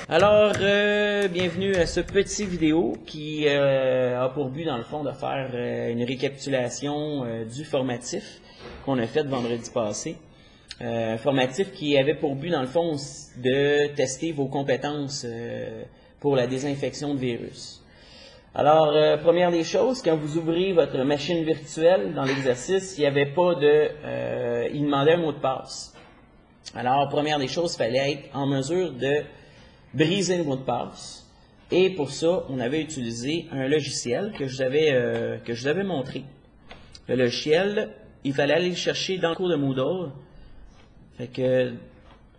Alors, bienvenue à ce petit vidéo qui a pour but, dans le fond, de faire une récapitulation du formatif qu'on a fait vendredi passé. Formatif qui avait pour but, dans le fond, de tester vos compétences pour la désinfection de virus. Alors, première des choses, quand vous ouvrez votre machine virtuelle dans l'exercice, il n'y avait pas de... il demandait un mot de passe. Alors, première des choses, il fallait être en mesure de briser le mot de passe. Et pour ça, on avait utilisé un logiciel que je vous avais montré. Le logiciel, il fallait aller le chercher dans le cours de Moodle. Fait que,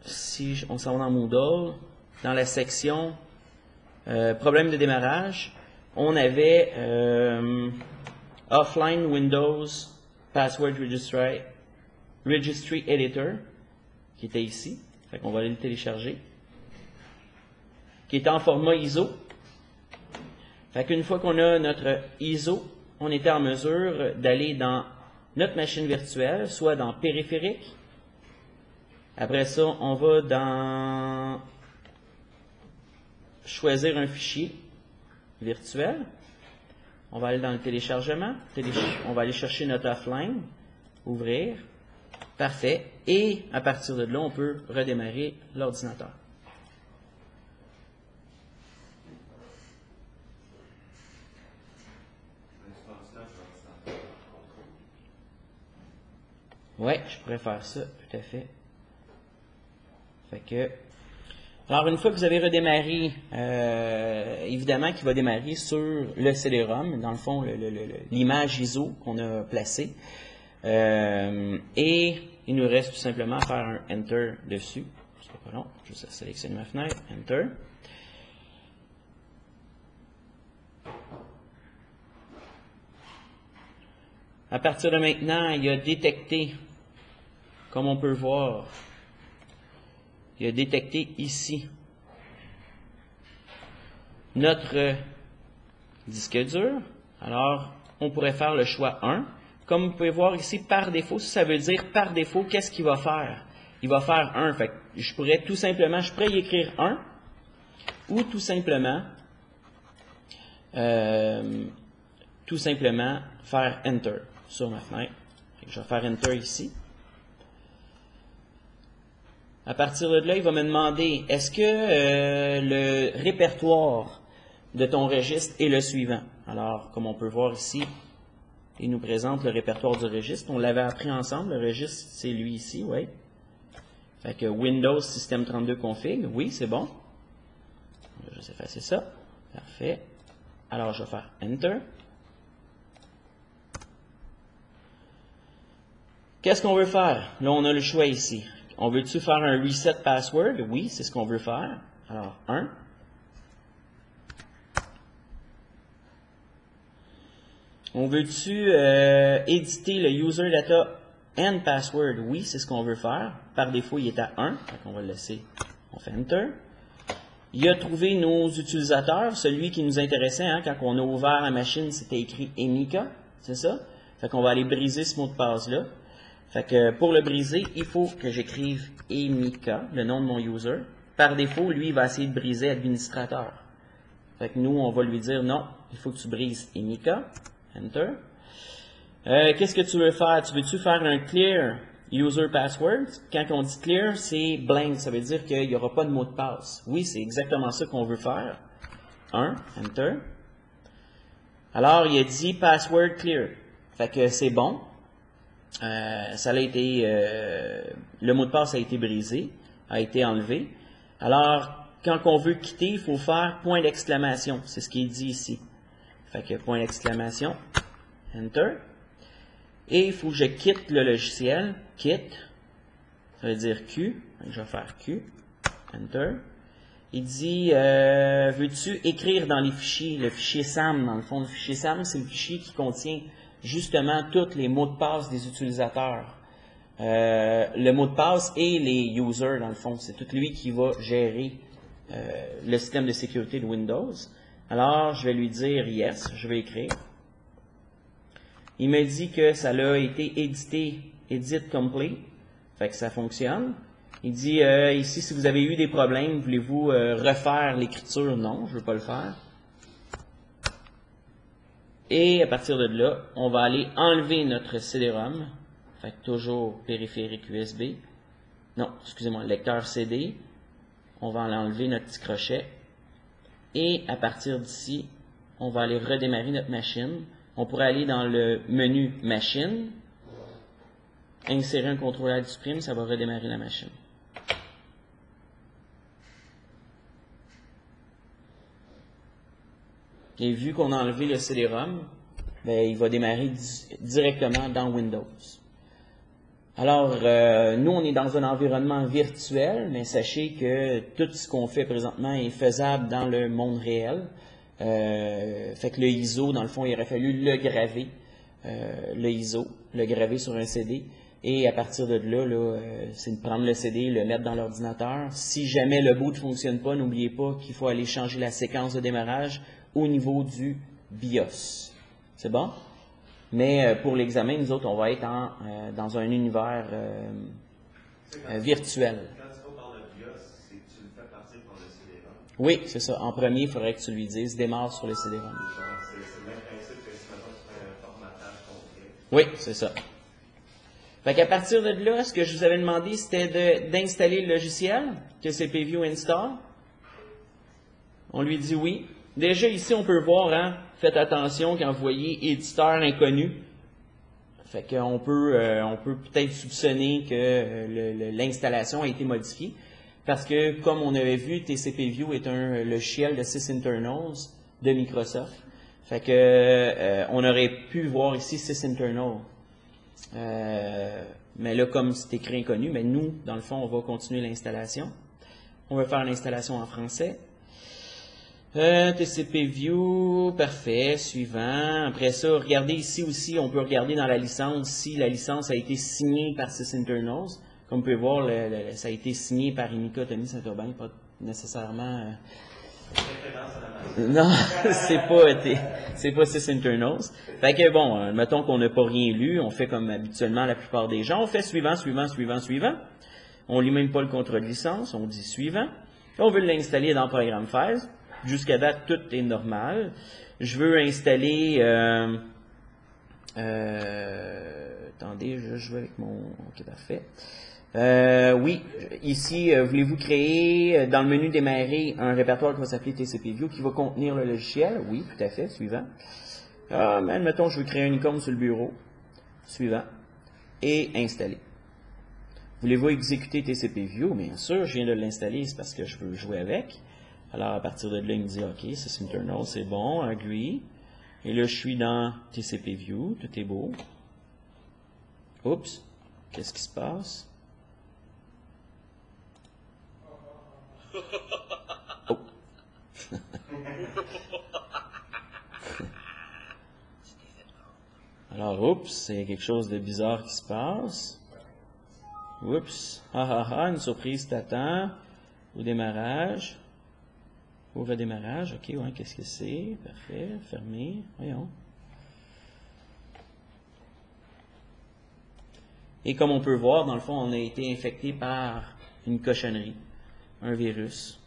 si on s'en va dans Moodle, dans la section problème de démarrage, on avait Offline Windows Password Registry Editor, qui était ici. Fait qu'on va aller le télécharger. Qui est en format ISO. Fait qu'une fois qu'on a notre ISO, on était en mesure d'aller dans notre machine virtuelle, soit dans périphérique. Après ça, on va dans choisir un fichier virtuel. On va aller dans le téléchargement. On va aller chercher notre offline, ouvrir. Parfait. Et à partir de là, on peut redémarrer l'ordinateur. Oui, je pourrais faire ça, tout à fait. Fait que, alors, une fois que vous avez redémarré, évidemment qu'il va démarrer sur le CD-ROM, dans le fond, l'image ISO qu'on a placée. Et il nous reste tout simplement à faire un Enter dessus. C'est pas long, je vais sélectionner ma fenêtre, Enter. À partir de maintenant, il a détecté, comme on peut voir, il a détecté ici notre disque dur. Alors, on pourrait faire le choix 1. Comme vous pouvez voir ici, par défaut, ça veut dire par défaut, qu'est-ce qu'il va faire? Il va faire 1. Fait que je pourrais tout simplement, je pourrais y écrire 1, ou tout simplement faire Enter sur ma fenêtre. Je vais faire Enter ici. À partir de là, il va me demander, est-ce que le répertoire de ton registre est le suivant? Alors, comme on peut voir ici, il nous présente le répertoire du registre. On l'avait appris ensemble. Le registre, c'est lui ici, oui. Fait que Windows System 32 config, oui, c'est bon. Je vais effacer ça. Parfait. Alors, je vais faire Enter. Qu'est-ce qu'on veut faire? Là, on a le choix ici. On veut-tu faire un reset password? Oui, c'est ce qu'on veut faire. Alors, 1. On veut-tu éditer le user data and password? Oui, c'est ce qu'on veut faire. Par défaut, il est à 1. Donc, on va le laisser. On fait Enter. Il a trouvé nos utilisateurs. Celui qui nous intéressait, hein, quand on a ouvert la machine, c'était écrit Emika. C'est ça? Fait qu'on va aller briser ce mot de passe-là. Fait que pour le briser, il faut que j'écrive Emika, le nom de mon user. Par défaut, lui, il va essayer de briser administrateur. Fait que nous, on va lui dire non, il faut que tu brises Emika. Enter. Qu'est-ce que tu veux faire? Tu veux-tu faire un clear user password? Quand on dit clear, c'est blank. Ça veut dire qu'il n'y aura pas de mot de passe. Oui, c'est exactement ça qu'on veut faire. 1. Enter. Alors, il a dit password clear. Fait que c'est bon. Ça a été, le mot de passe a été brisé, a été enlevé. Alors, quand on veut quitter, il faut faire point d'exclamation. C'est ce qui est dit ici. Fait que point d'exclamation, Enter. Et il faut que je quitte le logiciel. Quitte, ça veut dire Q. Donc, je vais faire Q. Enter. Il dit, veux-tu écrire dans les fichiers, le fichier SAM, dans le fond, le fichier SAM, c'est le fichier qui contient justement tous les mots de passe des utilisateurs. Le mot de passe et les users, dans le fond. C'est tout lui qui va gérer le système de sécurité de Windows. Alors, je vais lui dire yes, je vais écrire. Il me dit que ça a été édité, edit complete. Fait que ça fonctionne. Il dit ici, si vous avez eu des problèmes, voulez-vous refaire l'écriture? Non, je ne veux pas le faire. Et à partir de là, on va aller enlever notre CD-ROM. Fait que toujours périphérique USB. Non, excusez-moi, lecteur CD. On va enlever notre petit crochet. Et à partir d'ici, on va aller redémarrer notre machine. On pourrait aller dans le menu Machine, insérer un contrôleur du prime, ça va redémarrer la machine. Et vu qu'on a enlevé le CD-ROM, ben, il va démarrer directement dans Windows. Alors, nous, on est dans un environnement virtuel, mais sachez que tout ce qu'on fait présentement est faisable dans le monde réel. Fait que le ISO, dans le fond, il aurait fallu le graver, le ISO, le graver sur un CD. Et à partir de là, c'est de prendre le CD, le mettre dans l'ordinateur. Si jamais le boot ne fonctionne pas, n'oubliez pas qu'il faut aller changer la séquence de démarrage au niveau du BIOS. C'est bon? Mais pour l'examen, nous autres, on va être dans un univers virtuel. Quand tu parles de BIOS, c'est que tu le fais partir par le CD-ROM. Oui, c'est ça. En premier, il faudrait que tu lui dises, démarre sur le CD-ROM. C'est le même principe que si maintenant tu fais un formatage complet. Oui, c'est ça. Fait qu'à partir de là, ce que je vous avais demandé, c'était d'installer le logiciel, TCPview Install. On lui dit oui. Déjà ici, on peut voir, hein, faites attention quand vous voyez éditeur inconnu. Fait qu'on peut peut-être soupçonner que l'installation a été modifiée. Parce que, comme on avait vu, TCPview est un logiciel de sysinternals de Microsoft. Fait que on aurait pu voir ici sysinternal. Mais là, comme c'est écrit inconnu, mais nous, dans le fond, on va continuer l'installation. On va faire l'installation en français. TCPview, parfait, suivant. Après ça, regardez ici aussi, on peut regarder dans la licence si la licence a été signée par sysinternals. Comme vous pouvez voir, ça a été signé par Emika Tommy Saint-Aubin, pas nécessairement... Non, c'est pas sysinternals. Fait que bon, mettons qu'on n'a pas rien lu, on fait comme habituellement la plupart des gens, on fait suivant, suivant, suivant, suivant. On lit même pas le contrat de licence, on dit suivant. On veut l'installer dans Programme Files. Jusqu'à date, tout est normal. Je veux installer... attendez, je vais avec mon... Ok, parfait. Oui, ici, voulez-vous créer dans le menu démarrer un répertoire qui va s'appeler TCPview qui va contenir le logiciel? Oui, tout à fait, suivant. Mais admettons, je veux créer une icône sur le bureau. Suivant. Et installer. Voulez-vous exécuter TCPview? Bien sûr, je viens de l'installer, c'est parce que je veux jouer avec. Alors, à partir de là, il me dit, OK, sysinternal, c'est bon, agree. Et là, je suis dans TCPview, tout est beau. Oups, qu'est-ce qui se passe? Oh. Alors, oups, il y a quelque chose de bizarre qui se passe. Oups, une surprise t'attend. Au démarrage. Au redémarrage, ok, ouais, qu'est-ce que c'est? Parfait, fermé, voyons. Et comme on peut voir, dans le fond, on a été infecté par une cochonnerie, un virus,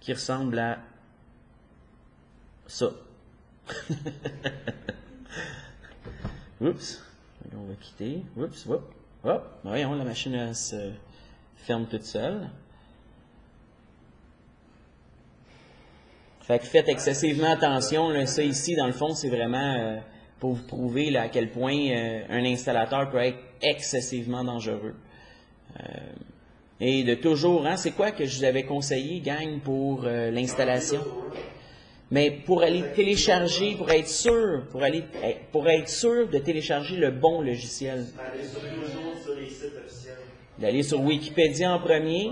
qui ressemble à ça. Oups, on va quitter. Oups, hop, hop, voyons, la machine elle se ferme toute seule. Fait que faites excessivement attention, là, ça ici, dans le fond, c'est vraiment pour vous prouver là, à quel point un installateur peut être excessivement dangereux. Et de toujours, hein, c'est quoi que je vous avais conseillé, gang, pour l'installation? Mais pour aller télécharger, pour être sûr de télécharger le bon logiciel. Toujours sur les sites officiels. D'aller sur Wikipédia en premier.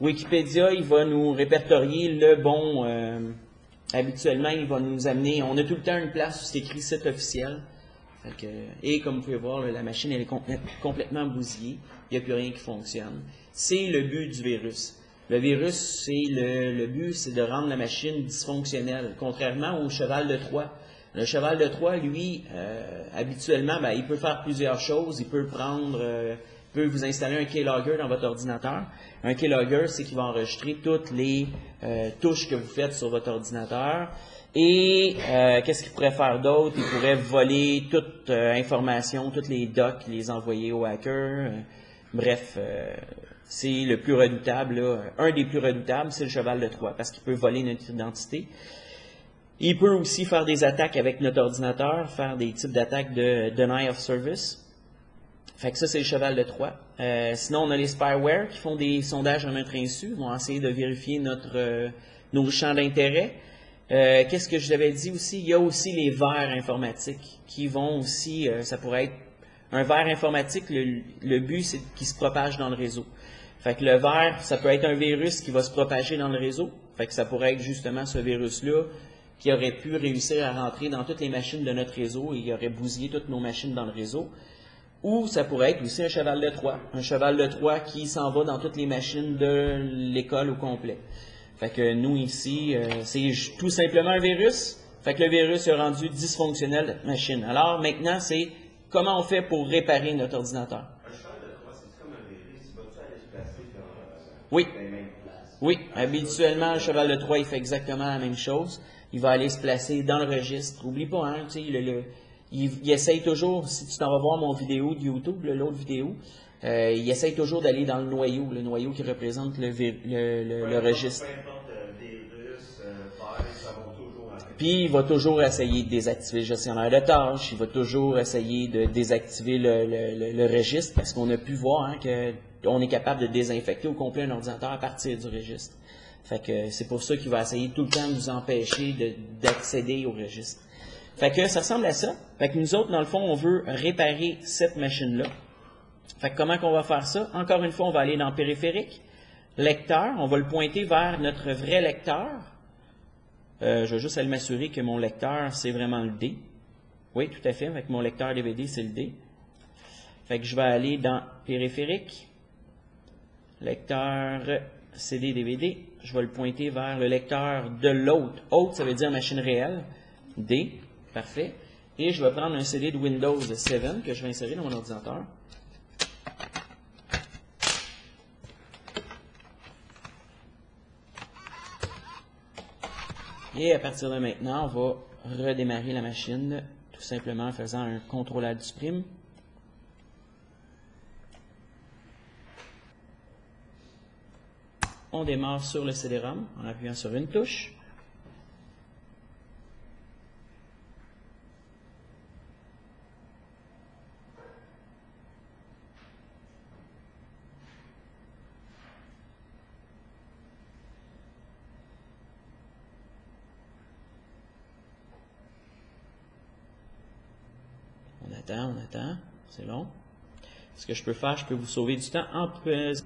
Wikipédia, il va nous répertorier le bon. Habituellement, il va nous amener. On a tout le temps une place où c'est écrit site officiel. Et comme vous pouvez voir, la machine elle est complètement bousillée. Il n'y a plus rien qui fonctionne. C'est le but du virus. Le virus, le but, c'est de rendre la machine dysfonctionnelle, contrairement au cheval de Troie. Le cheval de Troie, lui, habituellement, il peut faire plusieurs choses. Il peut prendre peut vous installer un keylogger dans votre ordinateur. Un keylogger, c'est qu'il va enregistrer toutes les touches que vous faites sur votre ordinateur. Et qu'est-ce qu'il pourrait faire d'autre? Il pourrait voler toute information, toutes les docs, les envoyer aux hackers. Bref, c'est le plus redoutable. Là. Un des plus redoutables, c'est le cheval de Troie, parce qu'il peut voler notre identité. Il peut aussi faire des attaques avec notre ordinateur, faire des types d'attaques de deny of service. Fait que ça, c'est le cheval de Troie. Sinon, on a les spyware qui font des sondages à notre insu. Ils vont essayer de vérifier nos champs d'intérêt. Qu'est-ce que je vous avais dit aussi? Il y a aussi les vers informatiques qui vont aussi, ça pourrait être un vers informatique, le but c'est qu'il se propage dans le réseau. Fait que le vers, ça peut être un virus qui va se propager dans le réseau. Fait que ça pourrait être justement ce virus-là qui aurait pu réussir à rentrer dans toutes les machines de notre réseau et il aurait bousillé toutes nos machines dans le réseau. Ou ça pourrait être aussi un cheval de Troie. Un cheval de Troie qui s'en va dans toutes les machines de l'école au complet. Fait que nous ici, c'est tout simplement un virus. Fait que le virus est rendu dysfonctionnel de notre machine. Alors maintenant, c'est comment on fait pour réparer notre ordinateur. Un cheval de Troie, c'est comme un virus, il va-tu aller se placer dans Oui. les mêmes places? Oui, habituellement, le cheval de Troie, il fait exactement la même chose. Il va aller se placer dans le registre. Oublie pas, hein, tu sais, il essaye toujours, si tu t'en vas voir mon vidéo de YouTube, l'autre vidéo, il essaye toujours d'aller dans le noyau qui représente le registre. Peu importe virus, virus, ça va toujours arriver. Puis, il va toujours essayer de désactiver le gestionnaire de tâches, il va toujours essayer de désactiver le registre, parce qu'on a pu voir hein, qu'on est capable de désinfecter au complet un ordinateur à partir du registre. Fait que c'est pour ça qu'il va essayer tout le temps de nous empêcher d'accéder au registre. Fait que ça ressemble à ça. Fait que nous autres, dans le fond, on veut réparer cette machine-là. Fait que comment qu'on va faire ça? Encore une fois, on va aller dans périphérique, lecteur, on va le pointer vers notre vrai lecteur. Je vais juste aller m'assurer que mon lecteur, c'est vraiment le D. Oui, tout à fait, avec mon lecteur DVD, c'est le D. Fait que je vais aller dans périphérique, lecteur CD-DVD, je vais le pointer vers le lecteur de l'autre. Autre, ça veut dire machine réelle. D, parfait. Et je vais prendre un CD de Windows 7 que je vais insérer dans mon ordinateur. Et à partir de maintenant, on va redémarrer la machine, tout simplement en faisant un CTRL du prime. On démarre sur le CD-ROM en appuyant sur une touche. On attend, c'est long. Ce que je peux faire, je peux vous sauver du temps en pesant.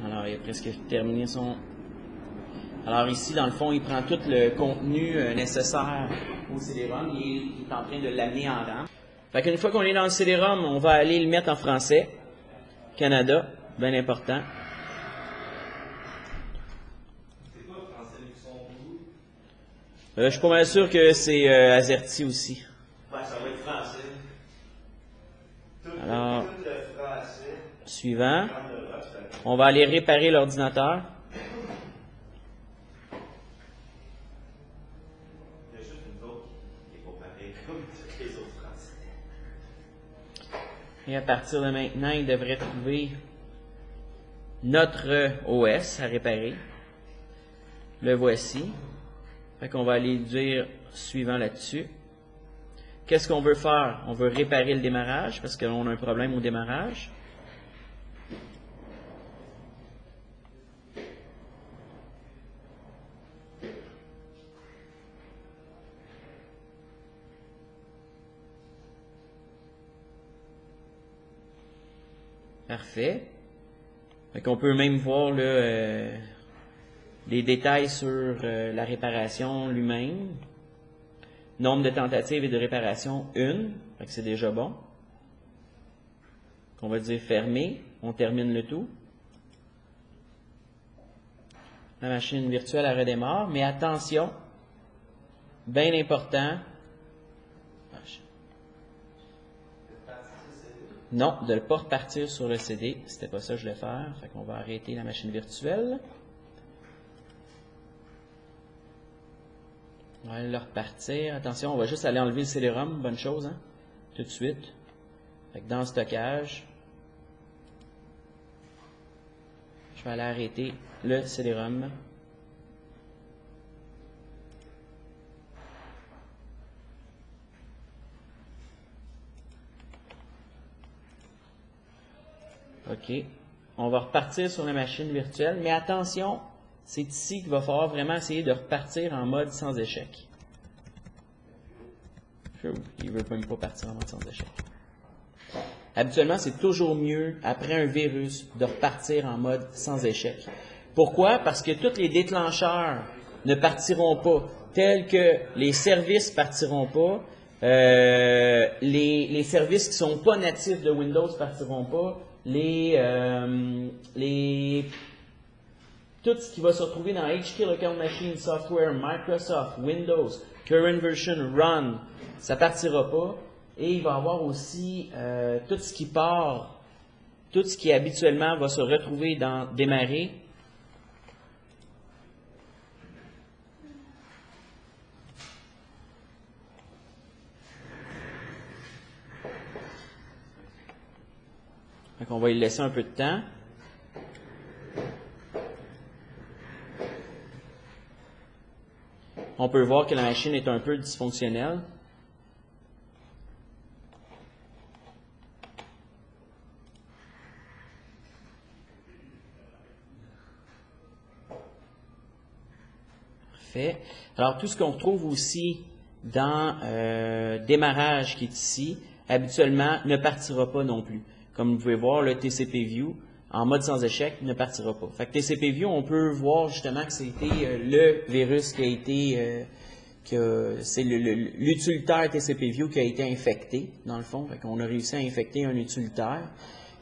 Alors, il a presque terminé son... Alors ici, dans le fond, il prend tout le contenu nécessaire au CD-ROM. Il est en train de l'amener en RAM. Fait qu'une fois qu'on est dans le CD-ROM, on va aller le mettre en français. Canada, bien important. C'est quoi le français Luxembourg? Je suis pas mal sûr que c'est AZERTY aussi. Ouais, ça va être français. Alors, Tout le français. suivant. Comme le reste, On va aller réparer l'ordinateur. il y a juste une autre qui n'est pas pareille comme toutes les autres français. Et à partir de maintenant, il devrait trouver notre OS à réparer. Le voici. Fait qu'on va aller dire suivant là-dessus. Qu'est-ce qu'on veut faire? On veut réparer le démarrage parce qu'on a un problème au démarrage. Parfait. Fait qu'on peut même voir là, les détails sur la réparation lui-même. Nombre de tentatives et de réparation, 1. Fait que c'est déjà bon. On va dire fermer. On termine le tout. La machine virtuelle elle redémarre. Mais attention, bien important, Non, de ne pas repartir sur le CD. C'était pas ça que je voulais faire. Fait qu'on va arrêter la machine virtuelle. On va aller le repartir. Attention, on va juste aller enlever le CD-ROM. Bonne chose, hein? Tout de suite. Fait que dans le stockage, je vais aller arrêter le CD-ROM. OK. On va repartir sur la machine virtuelle, mais attention, c'est ici qu'il va falloir vraiment essayer de repartir en mode sans échec. Il ne veut même pas partir en mode sans échec. Habituellement, c'est toujours mieux, après un virus, de repartir en mode sans échec. Pourquoi? Parce que tous les déclencheurs ne partiront pas, tels que les services ne partiront pas, les services qui ne sont pas natifs de Windows ne partiront pas, tout ce qui va se retrouver dans HK Local Machine Software, Microsoft, Windows, Current Version, Run, ça ne partira pas. Et il va y avoir aussi tout ce qui part, tout ce qui habituellement va se retrouver dans Démarrer. Donc on va y laisser un peu de temps. On peut voir que la machine est un peu dysfonctionnelle. Parfait. Alors tout ce qu'on retrouve aussi dans Démarrage qui est ici, habituellement ne partira pas non plus. Comme vous pouvez voir, le TCP View, en mode sans échec, ne partira pas. Fait que TCP View, on peut voir justement que c'était le virus qui a été, c'est l'utilitaire TCP View qui a été infecté, dans le fond. Fait qu'on a réussi à infecter un utilitaire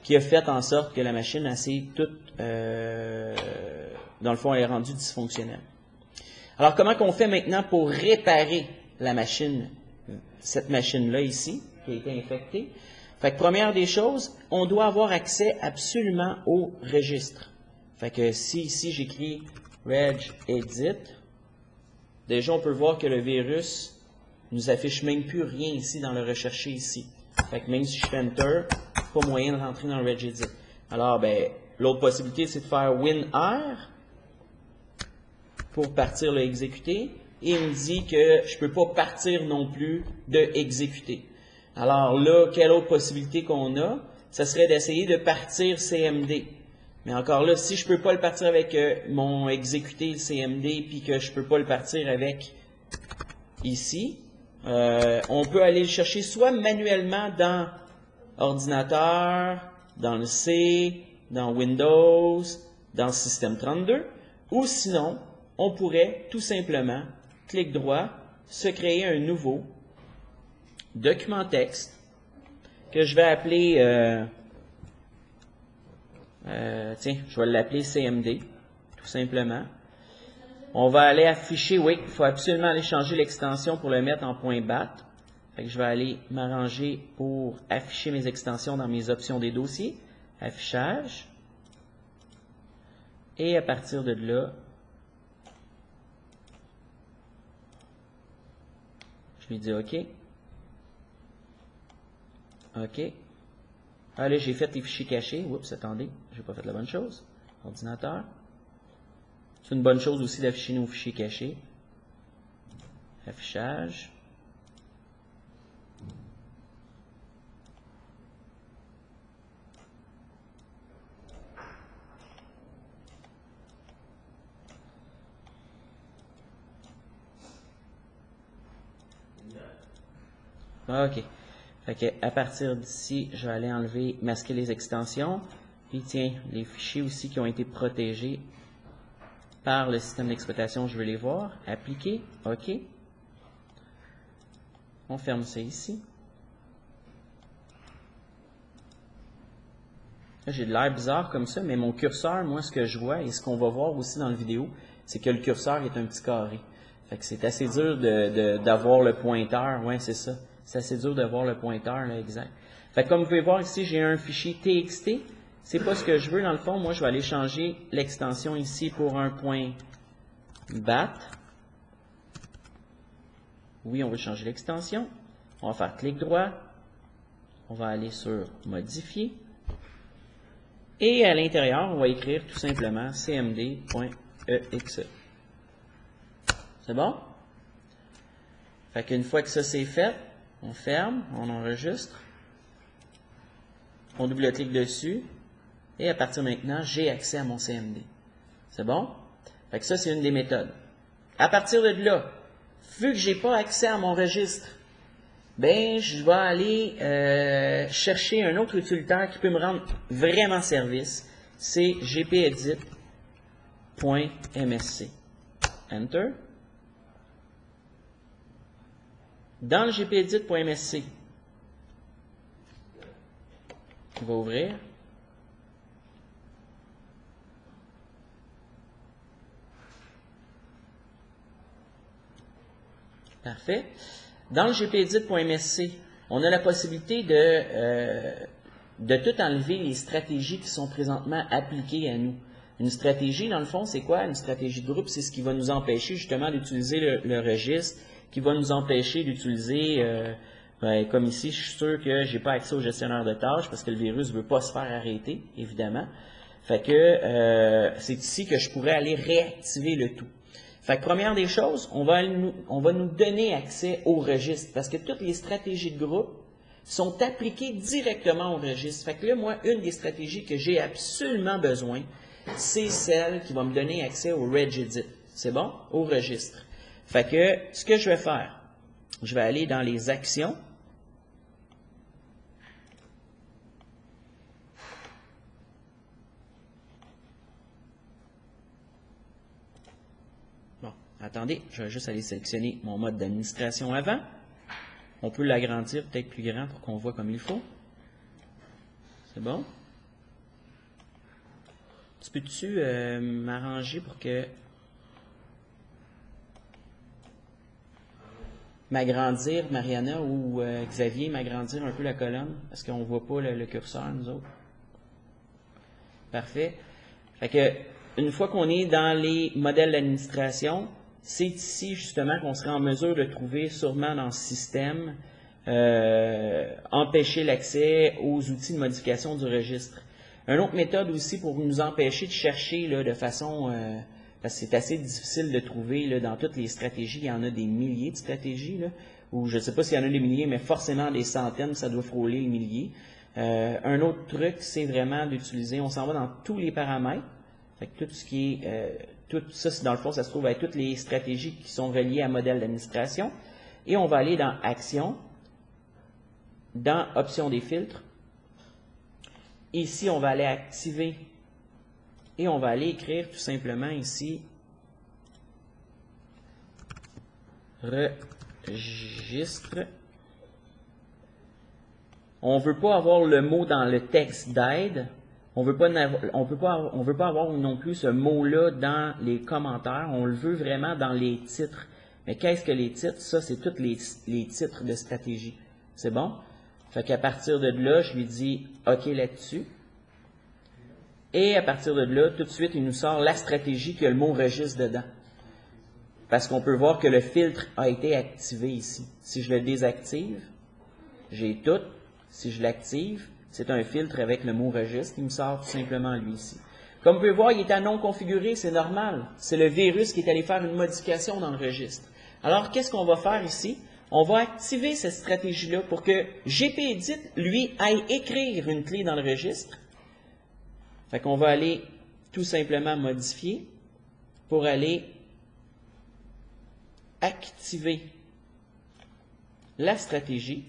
qui a fait en sorte que la machine a toute, dans le fond, elle est rendue dysfonctionnelle. Alors, comment qu'on fait maintenant pour réparer la machine, cette machine-là ici, qui a été infectée? Fait que première des choses, on doit avoir accès absolument au registre. Fait que si ici j'écris regedit, déjà on peut voir que le virus nous affiche même plus rien ici dans le recherché ici. Fait que même si je fais Enter, pas moyen de rentrer dans le regedit. Alors, ben, l'autre possibilité, c'est de faire WinR pour partir le exécuter. Et il me dit que je ne peux pas partir non plus de exécuter. Alors là, quelle autre possibilité qu'on a? Ça serait d'essayer de partir CMD. Mais encore là, si je ne peux pas le partir avec mon exécuter le CMD, puis que je ne peux pas le partir avec ici, on peut aller le chercher soit manuellement dans ordinateur, dans le C, dans Windows, dans Système 32, ou sinon, on pourrait tout simplement, clic droit, se créer un nouveau document texte que je vais appeler, tiens, je vais l'appeler CMD, tout simplement. On va aller afficher, oui, il faut absolument aller changer l'extension pour le mettre en .bat. Fait que je vais aller m'arranger pour afficher mes extensions dans mes options des dossiers, affichage, et à partir de là, je lui dis OK. OK. Allez, j'ai fait les fichiers cachés. Oups, attendez, j'ai pas fait la bonne chose. Ordinateur. C'est une bonne chose aussi d'afficher nos fichiers cachés. Affichage. OK. Fait que à partir d'ici, je vais aller enlever, masquer les extensions. Puis tiens, les fichiers aussi qui ont été protégés par le système d'exploitation, je veux les voir. Appliquer, OK. On ferme ça ici. Là, j'ai de l'air bizarre comme ça, mais mon curseur, moi, ce que je vois, et ce qu'on va voir aussi dans la vidéo, c'est que le curseur est un petit carré. Fait que c'est assez dur d'avoir le pointeur. Ouais, c'est ça. C'est assez dur de voir le pointeur là, exact. Fait que comme vous pouvez voir ici, j'ai un fichier TXT. C'est pas ce que je veux dans le fond. Moi, je vais aller changer l'extension ici pour un point .bat. Oui, on veut changer l'extension. On va faire clic droit. On va aller sur modifier. Et à l'intérieur, on va écrire tout simplement cmd.exe. C'est bon? Fait qu'une fois que ça c'est fait, on ferme, on enregistre, on double-clique dessus, et à partir de maintenant, j'ai accès à mon CMD. C'est bon? Fait que ça, c'est une des méthodes. À partir de là, vu que j'ai pas accès à mon registre, ben, je vais aller chercher un autre utilitaire qui peut me rendre vraiment service. C'est gpedit.msc. Enter. Dans le gpedit.msc, on va ouvrir. Parfait. Dans le gpedit.msc, on a la possibilité de tout enlever les stratégies qui sont présentement appliquées à nous. Une stratégie, dans le fond, c'est quoi? Une stratégie de groupe, c'est ce qui va nous empêcher justement d'utiliser le registre, qui va nous empêcher d'utiliser, comme ici, je suis sûr que je n'ai pas accès au gestionnaire de tâches parce que le virus ne veut pas se faire arrêter, évidemment. Fait que c'est ici que je pourrais aller réactiver le tout. Fait que première des choses, on va nous donner accès au registre parce que toutes les stratégies de groupe sont appliquées directement au registre. Fait que là, moi, une des stratégies que j'ai absolument besoin, c'est celle qui va me donner accès au regedit. C'est bon? Au registre. Fait que ce que je vais faire, je vais aller dans les actions. Bon, attendez, je vais juste aller sélectionner mon mode d'administration avant. On peut l'agrandir peut-être plus grand pour qu'on voit comme il faut. C'est bon? Tu peux-tu m'arranger pour que... m'agrandir, Mariana ou Xavier, m'agrandir un peu la colonne, parce qu'on ne voit pas le curseur, nous autres. Parfait. Fait que, une fois qu'on est dans les modèles d'administration, c'est ici justement qu'on sera en mesure de trouver sûrement dans ce système empêcher l'accès aux outils de modification du registre. Une autre méthode aussi pour nous empêcher de chercher là, de façon... parce que c'est assez difficile de trouver là, dans toutes les stratégies. Il y en a des milliers de stratégies, là, ou je ne sais pas s'il y en a des milliers, mais forcément des centaines, ça doit frôler les milliers. Un autre truc, c'est vraiment d'utiliser, on s'en va dans tous les paramètres. Fait que tout ce qui est, tout ça, dans le fond, ça se trouve avec toutes les stratégies qui sont reliées à modèle d'administration. Et on va aller dans Action, dans Options des filtres. Ici, on va aller activer et on va aller écrire tout simplement ici registre. On ne veut pas avoir le mot dans le texte d'aide. On veut pas avoir non plus ce mot-là dans les commentaires. On le veut vraiment dans les titres. Mais qu'est-ce que les titres? Ça, c'est tous les titres de stratégie. C'est bon? Fait qu'à partir de là, je lui dis OK là-dessus. Et à partir de là, tout de suite, il nous sort la stratégie qui a le mot registre dedans. Parce qu'on peut voir que le filtre a été activé ici. Si je le désactive, j'ai tout. Si je l'active, c'est un filtre avec le mot registre. Il me sort tout simplement lui ici. Comme vous pouvez voir, il est à non configuré, c'est normal. C'est le virus qui est allé faire une modification dans le registre. Alors, qu'est-ce qu'on va faire ici? On va activer cette stratégie-là pour que gpedit, lui, aille écrire une clé dans le registre. Fait qu'on va aller tout simplement modifier pour aller activer la stratégie.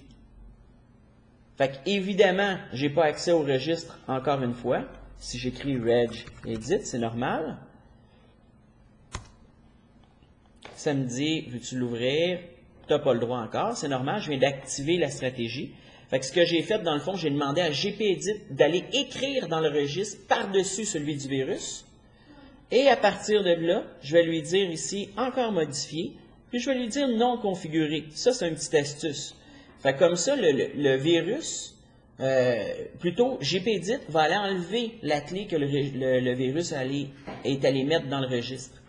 Fait qu'évidemment, je n'ai pas accès au registre encore une fois. Si j'écris regedit, c'est normal. Ça me dit, veux-tu l'ouvrir? Tu n'as pas le droit encore, c'est normal, je viens d'activer la stratégie. Fait que ce que j'ai fait, dans le fond, j'ai demandé à gpedit d'aller écrire dans le registre par-dessus celui du virus. Et à partir de là, je vais lui dire ici, encore modifier, puis je vais lui dire non configuré. Ça, c'est une petite astuce. Fait que comme ça, le virus, plutôt gpedit va aller enlever la clé que le virus est allé mettre dans le registre.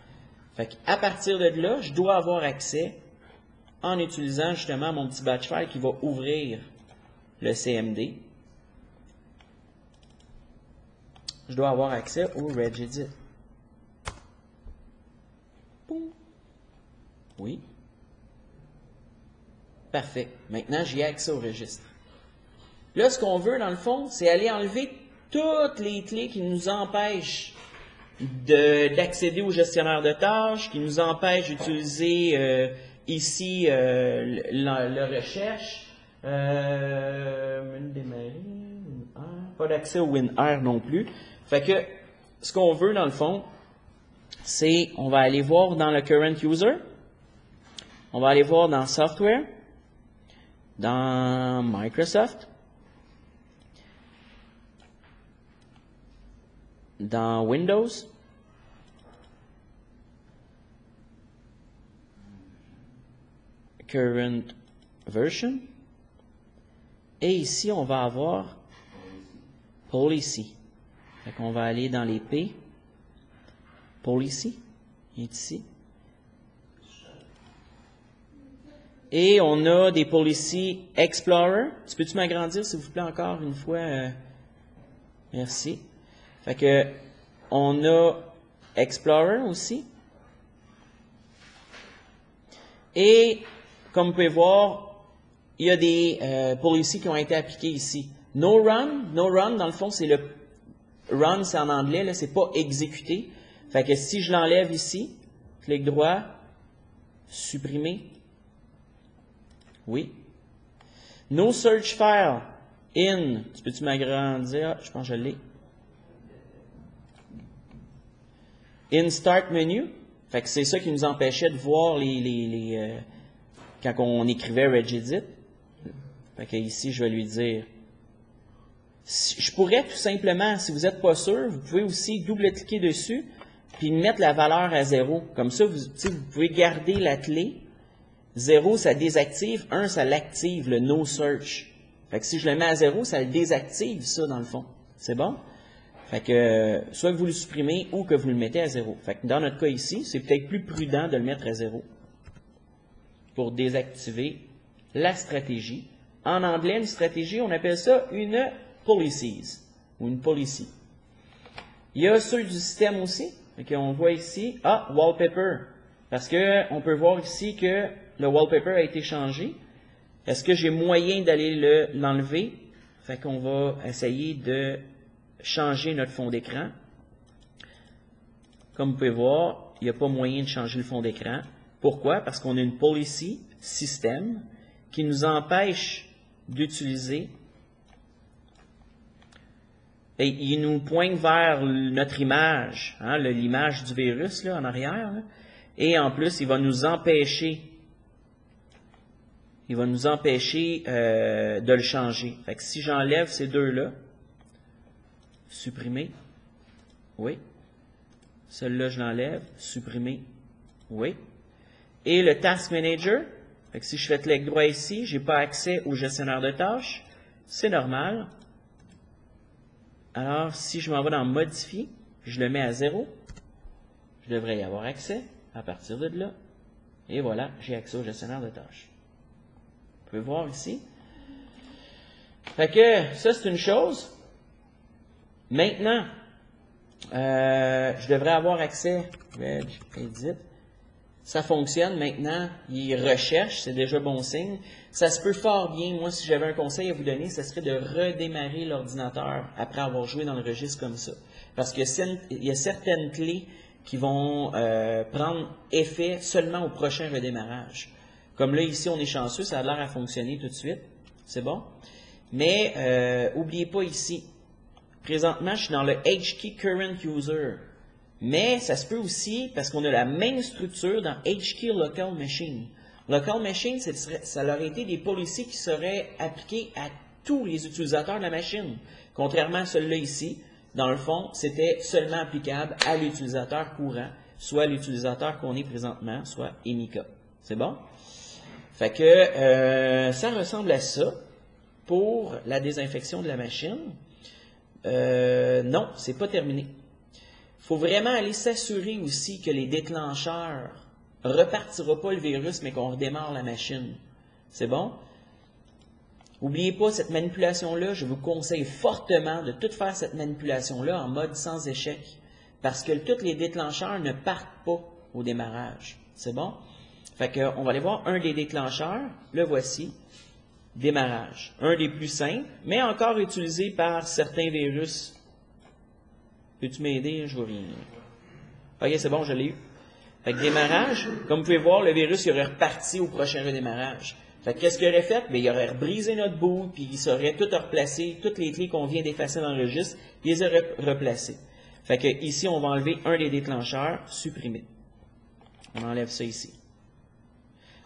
Fait qu'à partir de là, je dois avoir accès en utilisant justement mon petit batch file qui va ouvrir le CMD. Je dois avoir accès au regedit. Boum. Oui. Parfait. Maintenant, j'ai accès au registre. Là, ce qu'on veut, dans le fond, c'est aller enlever toutes les clés qui nous empêchent d'accéder au gestionnaire de tâches, qui nous empêchent d'utiliser ici le recherche. Pas d'accès au WinR non plus. Fait que ce qu'on veut, dans le fond, c'est, on va aller voir dans le current user, on va aller voir dans software, dans Microsoft, dans Windows, current version, et ici on va avoir policy. Fait qu'on va aller dans les P, policy, il est ici. Et on a des policy explorer. Tu peux-tu m'agrandir s'il vous plaît encore une fois? Merci. Fait que on a explorer aussi. Et comme vous pouvez voir, il y a des policies qui ont été appliquées ici. No run dans le fond c'est le run, c'est en anglais, là, c'est pas exécuter. Fait que si je l'enlève ici, clic droit, supprimer. Oui. No search file in. Tu peux-tu m'agrandir? Je pense que je l'ai. In start menu. Fait que c'est ça qui nous empêchait de voir quand on écrivait regedit. Fait que ici, je vais lui dire. Je pourrais tout simplement, si vous n'êtes pas sûr, vous pouvez aussi double-cliquer dessus puis mettre la valeur à 0. Comme ça, vous pouvez garder la clé. 0, ça désactive. 1, ça l'active, le no search. Fait que si je le mets à 0, ça le désactive, ça, dans le fond. C'est bon? Fait que, soit que vous le supprimez ou que vous le mettez à 0. Fait que dans notre cas ici, c'est peut-être plus prudent de le mettre à 0 pour désactiver la stratégie. En anglais, une stratégie, on appelle ça une policies ou une policy. Il y a ceux du système aussi. Fait on voit ici, wallpaper. Parce que on peut voir ici que le wallpaper a été changé. Est-ce que j'ai moyen d'aller l'enlever? Fait qu'on va essayer de changer notre fond d'écran. Comme vous pouvez voir, il n'y a pas moyen de changer le fond d'écran. Pourquoi? Parce qu'on a une policy système qui nous empêche d'utiliser. Et il nous pointe vers notre image, hein, l'image du virus là, en arrière. Là. Et en plus, il va nous empêcher de le changer. Fait que si j'enlève ces deux-là, supprimer, oui. Celui-là, je l'enlève, supprimer, oui. Et le Task Manager, fait que si je fais clic droit ici, je n'ai pas accès au gestionnaire de tâches, c'est normal. Alors, si je m'en vais dans Modifier, je le mets à 0, je devrais y avoir accès à partir de là. Et voilà, j'ai accès au gestionnaire de tâches. Vous pouvez voir ici. Fait que ça, c'est une chose. Maintenant, je devrais avoir accès, Edit. Ça fonctionne maintenant, il recherche, c'est déjà bon signe. Ça se peut fort bien, moi si j'avais un conseil à vous donner, ce serait de redémarrer l'ordinateur après avoir joué dans le registre comme ça. Parce qu'il y a certaines clés qui vont prendre effet seulement au prochain redémarrage. Comme là, ici, on est chanceux, ça a l'air à fonctionner tout de suite. C'est bon? Mais, n'oubliez pas ici, présentement, je suis dans le HKey Current User. Mais ça se peut aussi, parce qu'on a la même structure dans HKey Local Machine. Local Machine, ça aurait été des policies qui seraient appliquées à tous les utilisateurs de la machine. Contrairement à celui-là ici, dans le fond, c'était seulement applicable à l'utilisateur courant, soit l'utilisateur qu'on est présentement, soit Emika. C'est bon? Fait que ça ressemble à ça pour la désinfection de la machine. Non, c'est pas terminé. Il faut vraiment aller s'assurer aussi que les déclencheurs ne repartiront pas le virus, mais qu'on redémarre la machine. C'est bon? N'oubliez pas cette manipulation-là, je vous conseille fortement de tout faire cette manipulation-là en mode sans échec, parce que tous les déclencheurs ne partent pas au démarrage. C'est bon? Fait que, on va aller voir un des déclencheurs, le voici, démarrage. Un des plus simples, mais encore utilisé par certains virus. Peux-tu m'aider? Je vois rien. Ok, c'est bon, je l'ai eu. Fait que démarrage, comme vous pouvez voir, le virus il aurait reparti au prochain redémarrage. Fait que qu'est-ce qu'il aurait fait? Bien, il aurait brisé notre bout, puis il saurait tout replacer, toutes les clés qu'on vient d'effacer dans le registre, il les aurait replacées. Fait que ici, on va enlever un des déclencheurs, supprimer. On enlève ça ici.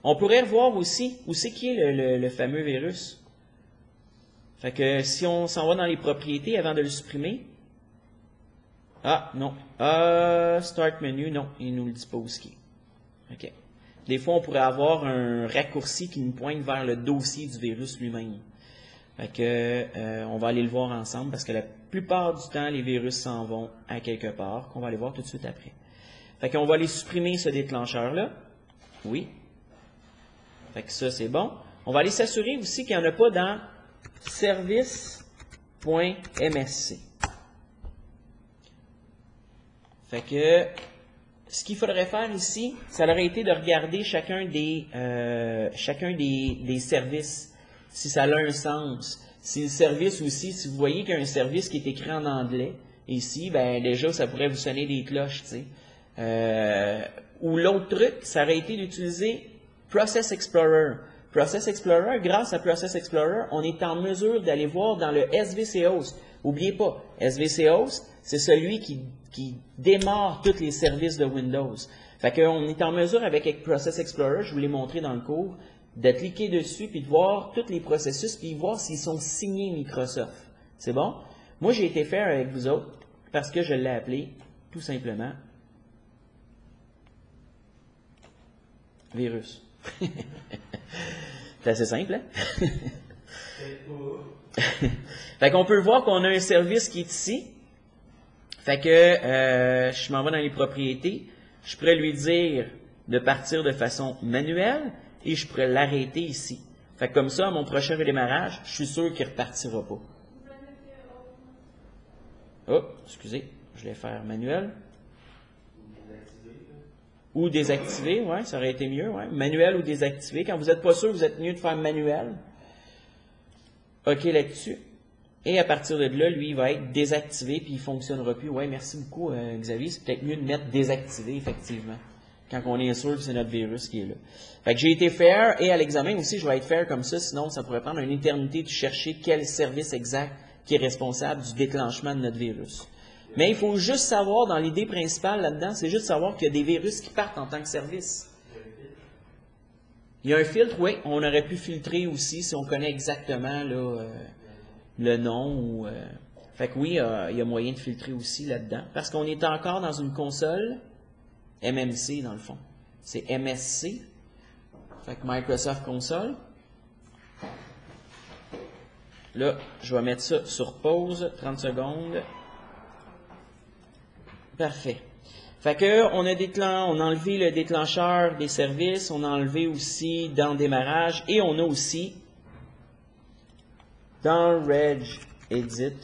On pourrait revoir aussi où c'est qui est le fameux virus. Fait que si on s'en va dans les propriétés avant de le supprimer, ah, non. Start menu, non, il nous le dit pas où ce qui est. OK. Des fois, on pourrait avoir un raccourci qui nous pointe vers le dossier du virus lui-même. Fait que, on va aller le voir ensemble parce que la plupart du temps, les virus s'en vont à quelque part, qu'on va aller voir tout de suite après. Fait qu'on va aller supprimer ce déclencheur-là. Oui. Fait que ça, c'est bon. On va aller s'assurer aussi qu'il n'y en a pas dans service.msc. Fait que, ce qu'il faudrait faire ici, ça aurait été de regarder chacun des services, si ça a un sens. Si le service aussi, si vous voyez qu'il y a un service qui est écrit en anglais, ici, ben déjà, ça pourrait vous sonner des cloches, tu sais. Ou l'autre truc, ça aurait été d'utiliser Process Explorer. Process Explorer, grâce à Process Explorer, on est en mesure d'aller voir dans le SVC Host. N'oubliez pas, SVC Host, c'est celui qui démarre tous les services de Windows. Fait qu'on est en mesure avec Process Explorer, je vous l'ai montré dans le cours, de cliquer dessus puis de voir tous les processus puis voir s'ils sont signés Microsoft. C'est bon? Moi, j'ai été faire avec vous autres parce que je l'ai appelé tout simplement virus. C'est assez simple, hein? Fait qu'on peut voir qu'on a un service qui est ici. Fait que je m'en vais dans les propriétés. Je pourrais lui dire de partir de façon manuelle et je pourrais l'arrêter ici. Fait que comme ça, à mon prochain redémarrage, je suis sûr qu'il ne repartira pas. Oh, excusez, je vais faire manuel. Ou désactiver, ouais, ça aurait été mieux, ouais. Manuel ou désactiver. Quand vous n'êtes pas sûr, vous êtes mieux de faire manuel. OK là-dessus. Et à partir de là, lui, il va être désactivé puis il ne fonctionnera plus. Ouais, merci beaucoup, Xavier. C'est peut-être mieux de mettre désactivé, effectivement. Quand on est sûr que c'est notre virus qui est là. Fait que j'ai été faire et à l'examen aussi, je vais être faire comme ça, sinon ça pourrait prendre une éternité de chercher quel service exact qui est responsable du déclenchement de notre virus. Mais il faut juste savoir, dans l'idée principale là-dedans, c'est juste savoir qu'il y a des virus qui partent en tant que service. Il y a un filtre, oui, on aurait pu filtrer aussi si on connaît exactement là, le nom. Ou, fait que oui, il y a moyen de filtrer aussi là-dedans. Parce qu'on est encore dans une console MMC dans le fond. C'est MSC. Fait que Microsoft Console. Là, je vais mettre ça sur pause, 30 secondes. Parfait. Fait que on a enlevé le déclencheur des services, on a enlevé aussi dans démarrage et on a aussi dans regedit,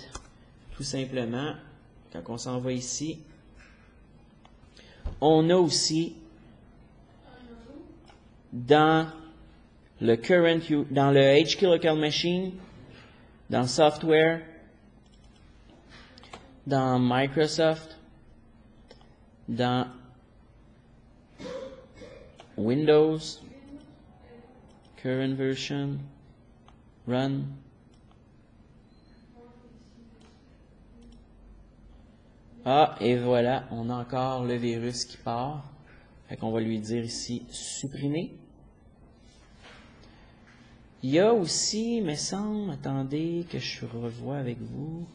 tout simplement, quand on s'en va ici, on a aussi dans le dans le HK Local Machine, dans Software, dans Microsoft, dans Windows, Current Version, Run. Ah, et voilà, on a encore le virus qui part. Fait qu'on va lui dire ici supprimer. Il y a aussi, il me semble, attendez que je revoie avec vous.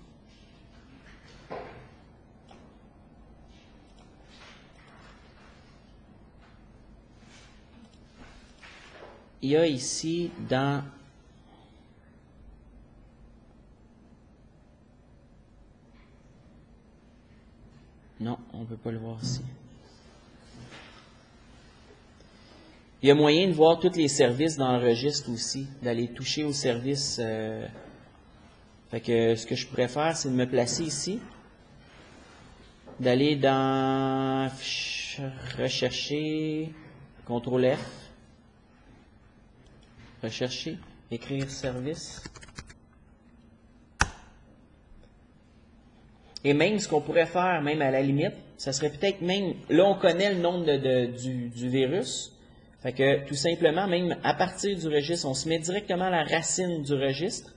il y a ici dans... Non, on ne peut pas le voir ici. Il y a moyen de voir tous les services dans le registre aussi, d'aller toucher aux services. Fait que ce que je pourrais faire, c'est de me placer ici, d'aller dans rechercher, CTRL F, rechercher, écrire service. Et même ce qu'on pourrait faire, même à la limite, ça serait peut-être même, là on connaît le nom du virus, fait que tout simplement, même à partir du registre, on se met directement à la racine du registre.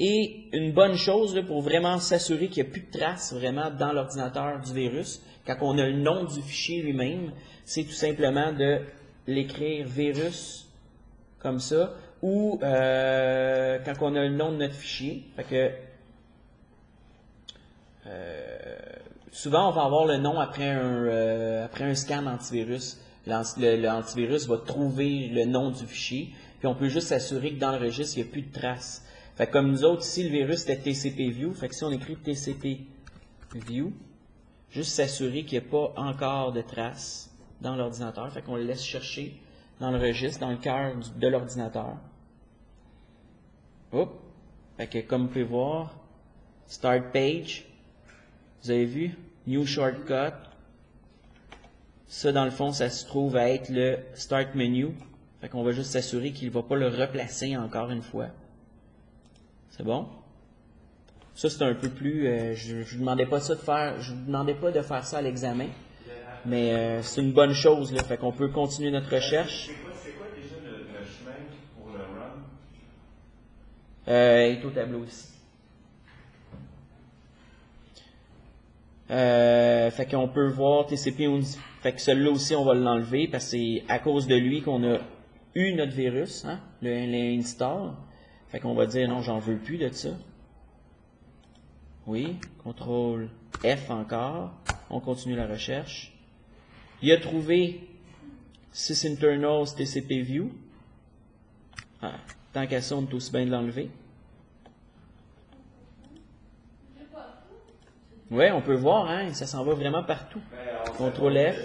Et une bonne chose là, pour vraiment s'assurer qu'il n'y a plus de traces vraiment dans l'ordinateur du virus, quand on a le nom du fichier lui-même, c'est tout simplement de l'écrire virus comme ça, ou quand on a le nom de notre fichier. Fait que souvent on va avoir le nom après un scan antivirus. L'antivirus va trouver le nom du fichier, puis on peut juste s'assurer que dans le registre, il n'y a plus de traces. Fait que comme nous autres, ici, le virus c'était TCP/View, fait que si on écrit TCP/View, juste s'assurer qu'il n'y a pas encore de traces dans l'ordinateur, fait qu'on le laisse chercher dans le registre, dans le cœur de l'ordinateur. Hop! Fait que comme vous pouvez voir, Start Page, vous avez vu, New Shortcut. Ça, dans le fond, ça se trouve à être le Start Menu. Fait qu'on va juste s'assurer qu'il ne va pas le replacer encore une fois. C'est bon? Ça, c'est un peu plus... je ne vous demandais pas ça de faire... Je vous demandais pas de faire ça à l'examen. Mais c'est une bonne chose, là. Fait qu'on peut continuer notre recherche. C'est quoi déjà le chemin pour le run? Il est au tableau ici. Fait qu'on peut voir TCP. Fait que celui-là aussi, on va l'enlever parce que c'est à cause de lui qu'on a eu notre virus, hein, l'install. Fait qu'on va dire non, j'en veux plus de ça. Oui, CTRL F encore. On continue la recherche. Il a trouvé sysinternals TCP/View. Ah, tant qu'à ça, on est aussi bien de l'enlever. Oui, on peut voir, hein, ça s'en va vraiment partout. CTRL F.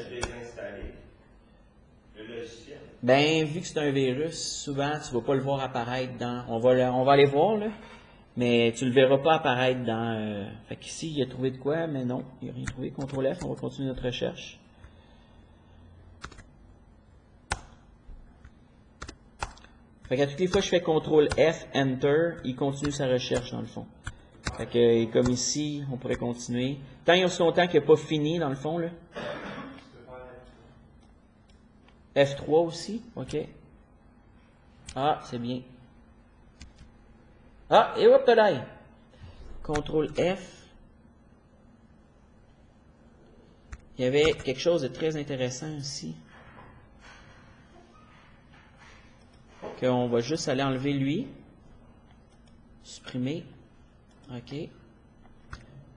Ben, vu que c'est un virus, souvent, tu ne vas pas le voir apparaître dans... On va aller voir, là. Mais tu ne le verras pas apparaître dans... Fait qu'ici, il a trouvé de quoi, mais non, il n'a rien trouvé. CTRL F, on va continuer notre recherche. Fait qu'à toutes les fois que je fais CTRL F, Enter, il continue sa recherche, dans le fond. Fait que, comme ici, on pourrait continuer. Tant et aussi longtemps qu'il n'a pas fini, dans le fond, là. F3 aussi, ok. Ah, c'est bien. Ah, et hop là! CTRL F. Il y avait quelque chose de très intéressant ici. Qu'on va juste aller enlever lui. Supprimer. OK.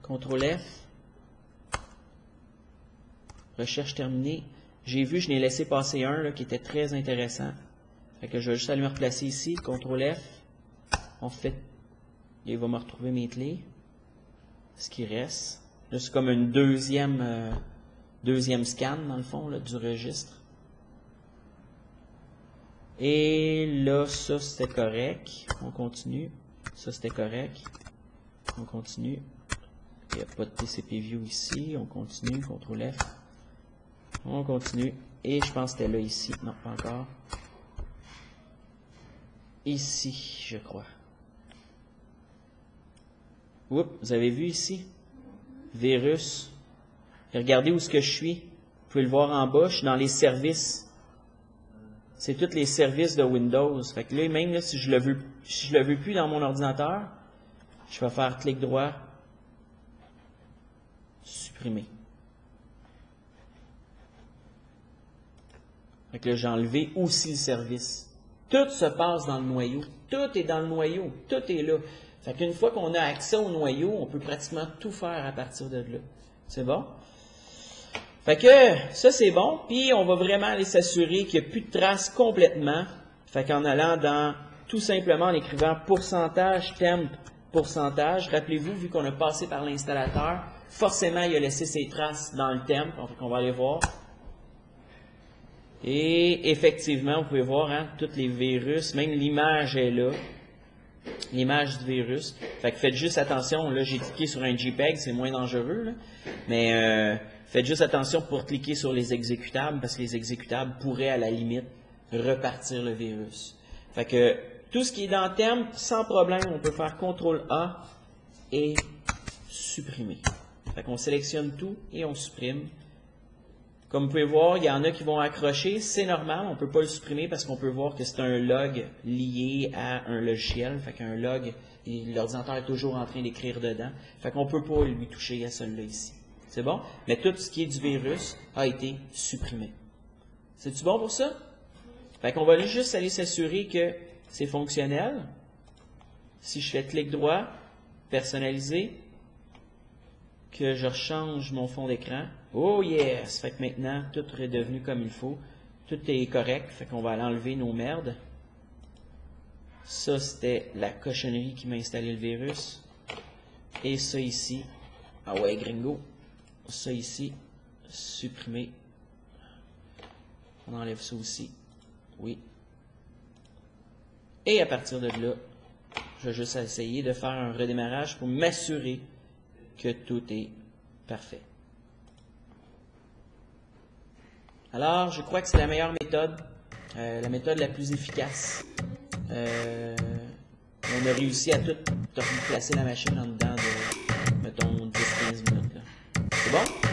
CTRL F. Recherche terminée. J'ai vu, je n'ai laissé passer un là, qui était très intéressant. Fait que je vais juste aller me replacer ici. CTRL F. On fait. Il va me retrouver mes clés. Ce qui reste. Là, c'est comme une deuxième scan, dans le fond, là, du registre. Et là, ça, c'était correct. On continue. Ça, c'était correct. On continue. Il n'y a pas de TCP/View ici. On continue. CTRL F. On continue. Et je pense que c'était là, ici. Non, pas encore. Ici, je crois. Oups, vous avez vu ici? Virus. Et regardez où est-ce que je suis. Vous pouvez le voir en bas. Je suis dans les services. C'est tous les services de Windows. Fait que là, même là, si je le veux plus dans mon ordinateur, je vais faire clic droit, supprimer. Fait que là, j'ai enlevé aussi le service. Tout se passe dans le noyau. Tout est dans le noyau. Tout est là. Fait qu'une fois qu'on a accès au noyau, on peut pratiquement tout faire à partir de là. C'est bon? Fait que ça, c'est bon. Puis, on va vraiment aller s'assurer qu'il n'y a plus de traces complètement. Fait qu'en allant dans, tout simplement en écrivant pourcentage, temp, pourcentage, rappelez-vous, vu qu'on a passé par l'installateur, forcément, il a laissé ses traces dans le temp, donc on va aller voir. Et effectivement, vous pouvez voir, hein, tous les virus, même l'image est là, l'image du virus. Fait que faites juste attention, là j'ai cliqué sur un JPEG, c'est moins dangereux, là. Mais faites juste attention pour cliquer sur les exécutables, parce que les exécutables pourraient à la limite repartir le virus. Fait que tout ce qui est dans temp, sans problème, on peut faire CTRL-A et supprimer. Fait qu'on sélectionne tout et on supprime. Comme vous pouvez voir, il y en a qui vont accrocher, c'est normal, on ne peut pas le supprimer parce qu'on peut voir que c'est un log lié à un logiciel. Fait qu'un log, l'ordinateur est toujours en train d'écrire dedans. Fait qu'on ne peut pas lui toucher à celui-là ici. C'est bon? Mais tout ce qui est du virus a été supprimé. C'est-tu bon pour ça? Fait qu'on va juste aller s'assurer que c'est fonctionnel. Si je fais clic droit, personnaliser, que je change mon fond d'écran. Oh yes! Fait que maintenant, tout est redevenu comme il faut. Tout est correct. Fait qu'on va aller enlever nos merdes. Ça, c'était la cochonnerie qui m'a installé le virus. Et ça ici. Ah ouais, gringo. Ça ici. Supprimer. On enlève ça aussi. Oui. Et à partir de là, je vais juste essayer de faire un redémarrage pour m'assurer que tout est parfait. Alors, je crois que c'est la meilleure méthode, la méthode la plus efficace. On a réussi à tout placer la machine en dedans de, mettons, 10-15 minutes. C'est bon?